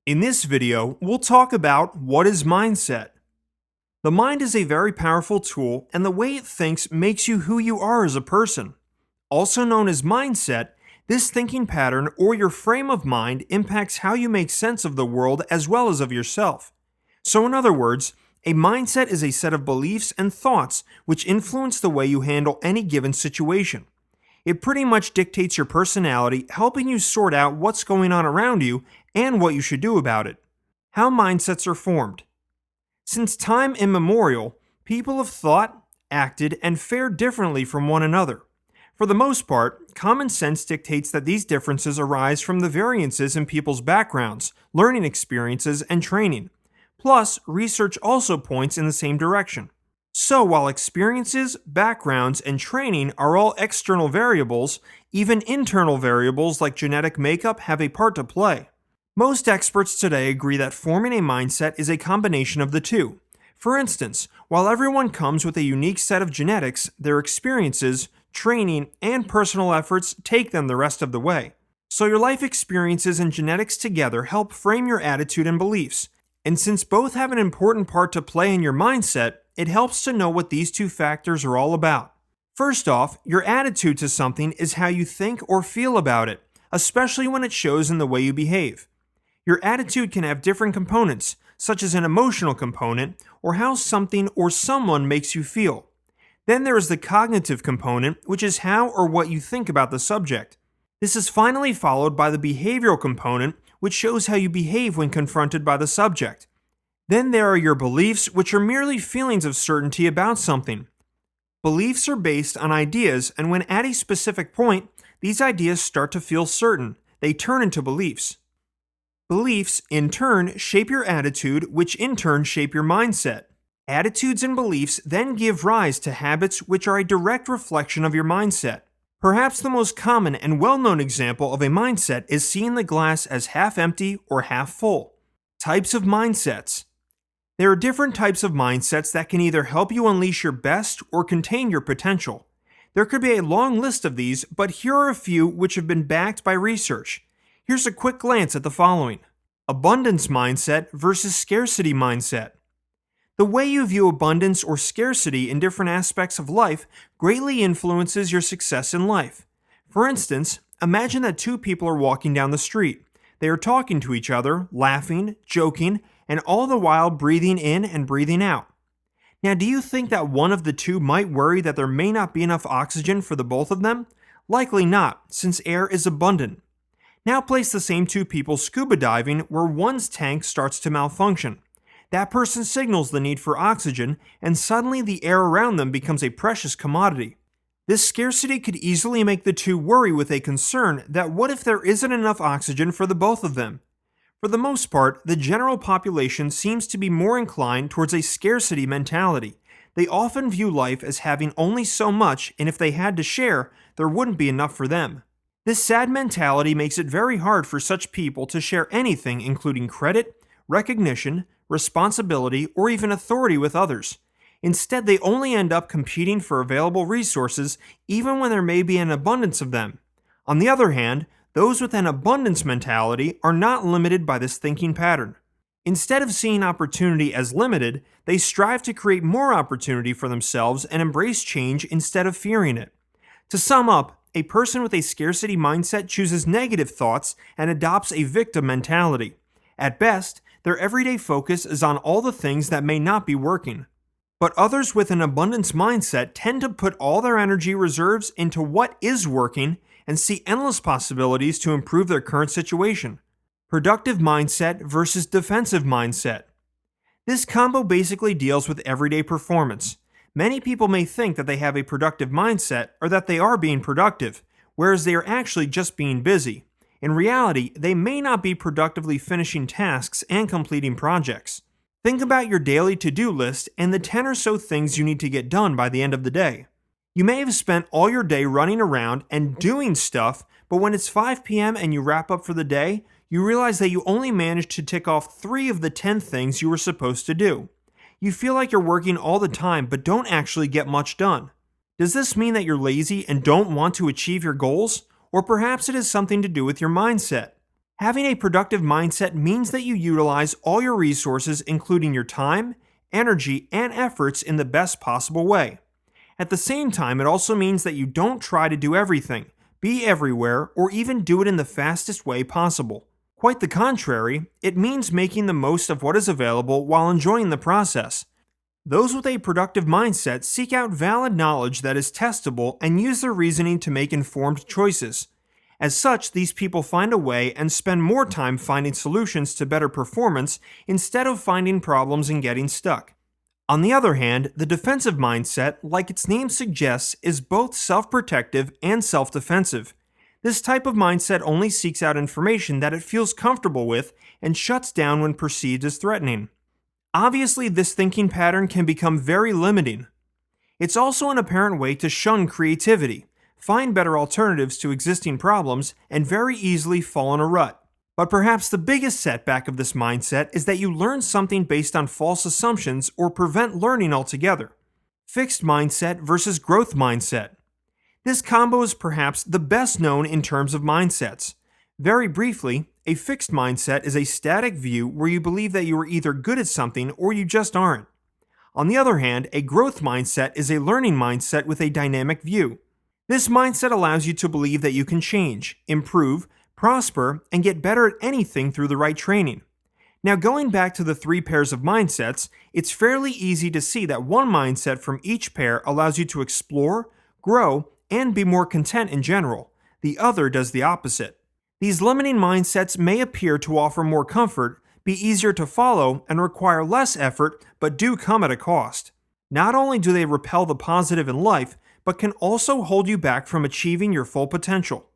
In this video, we'll talk about what is mindset. The mind is a very powerful tool, and the way it thinks makes you who you are as a person. Also known as mindset, this thinking pattern or your frame of mind impacts how you make sense of the world as well as of yourself. So in other words, a mindset is a set of beliefs and thoughts which influence the way you handle any given situation. It pretty much dictates your personality, helping you sort out what's going on around you and what you should do about it. How mindsets are formed. Since time immemorial, people have thought, acted, and fared differently from one another. For the most part, common sense dictates that these differences arise from the variances in people's backgrounds, learning experiences, and training. Plus, research also points in the same direction. So while experiences, backgrounds, and training are all external variables, even internal variables like genetic makeup have a part to play. Most experts today agree that forming a mindset is a combination of the two. For instance, while everyone comes with a unique set of genetics, their experiences, training, and personal efforts take them the rest of the way. So your life experiences and genetics together help frame your attitude and beliefs. And since both have an important part to play in your mindset, it helps to know what these two factors are all about. First off, your attitude to something is how you think or feel about it, especially when it shows in the way you behave. Your attitude can have different components, such as an emotional component, or how something or someone makes you feel. Then there is the cognitive component, which is how or what you think about the subject. This is finally followed by the behavioral component, which shows how you behave when confronted by the subject. Then there are your beliefs, which are merely feelings of certainty about something. Beliefs are based on ideas, and when at a specific point, these ideas start to feel certain. They turn into beliefs. Beliefs, in turn, shape your attitude, which in turn shape your mindset. Attitudes and beliefs then give rise to habits which are a direct reflection of your mindset. Perhaps the most common and well-known example of a mindset is seeing the glass as half empty or half full. Types of mindsets. There are different types of mindsets that can either help you unleash your best or contain your potential. There could be a long list of these, but here are a few which have been backed by research. Here's a quick glance at the following. Abundance mindset versus scarcity mindset. The way you view abundance or scarcity in different aspects of life greatly influences your success in life. For instance, imagine that two people are walking down the street. They are talking to each other, laughing, joking, and all the while breathing in and breathing out. Now, do you think that one of the two might worry that there may not be enough oxygen for the both of them? Likely not, since air is abundant. Now place the same two people scuba diving where one's tank starts to malfunction. That person signals the need for oxygen, and suddenly the air around them becomes a precious commodity. This scarcity could easily make the two worry with a concern that what if there isn't enough oxygen for the both of them? For the most part, the general population seems to be more inclined towards a scarcity mentality. They often view life as having only so much, and if they had to share, there wouldn't be enough for them. This sad mentality makes it very hard for such people to share anything, including credit, recognition, responsibility, or even authority with others. Instead, they only end up competing for available resources even when there may be an abundance of them. On the other hand, those with an abundance mentality are not limited by this thinking pattern. Instead of seeing opportunity as limited, they strive to create more opportunity for themselves and embrace change instead of fearing it. To sum up, a person with a scarcity mindset chooses negative thoughts and adopts a victim mentality. At best, their everyday focus is on all the things that may not be working. But others with an abundance mindset tend to put all their energy reserves into what is working and see endless possibilities to improve their current situation. Productive mindset versus defensive mindset. This combo basically deals with everyday performance. Many people may think that they have a productive mindset or that they are being productive, whereas they are actually just being busy. In reality, they may not be productively finishing tasks and completing projects. Think about your daily to-do list and the 10 or so things you need to get done by the end of the day. You may have spent all your day running around and doing stuff, but when it's 5 p.m. and you wrap up for the day, you realize that you only managed to tick off 3 of the 10 things you were supposed to do. You feel like you're working all the time but don't actually get much done. Does this mean that you're lazy and don't want to achieve your goals? Or perhaps it has something to do with your mindset. Having a productive mindset means that you utilize all your resources, including your time, energy, and efforts, in the best possible way. At the same time, it also means that you don't try to do everything, be everywhere, or even do it in the fastest way possible. Quite the contrary, it means making the most of what is available while enjoying the process. Those with a productive mindset seek out valid knowledge that is testable and use their reasoning to make informed choices. As such, these people find a way and spend more time finding solutions to better performance instead of finding problems and getting stuck. On the other hand, the defensive mindset, like its name suggests, is both self-protective and self-defensive. This type of mindset only seeks out information that it feels comfortable with and shuts down when perceived as threatening. Obviously, this thinking pattern can become very limiting. It's also an apparent way to shun creativity, find better alternatives to existing problems, and very easily fall in a rut. But perhaps the biggest setback of this mindset is that you learn something based on false assumptions or prevent learning altogether. Fixed mindset versus growth mindset. This combo is perhaps the best known in terms of mindsets. Very briefly, a fixed mindset is a static view where you believe that you are either good at something or you just aren't. On the other hand, a growth mindset is a learning mindset with a dynamic view. This mindset allows you to believe that you can change, improve, prosper, and get better at anything through the right training. Now, going back to the three pairs of mindsets, it's fairly easy to see that one mindset from each pair allows you to explore, grow, and be more content in general. The other does the opposite. These limiting mindsets may appear to offer more comfort, be easier to follow, and require less effort, but do come at a cost. Not only do they repel the positive in life, but can also hold you back from achieving your full potential.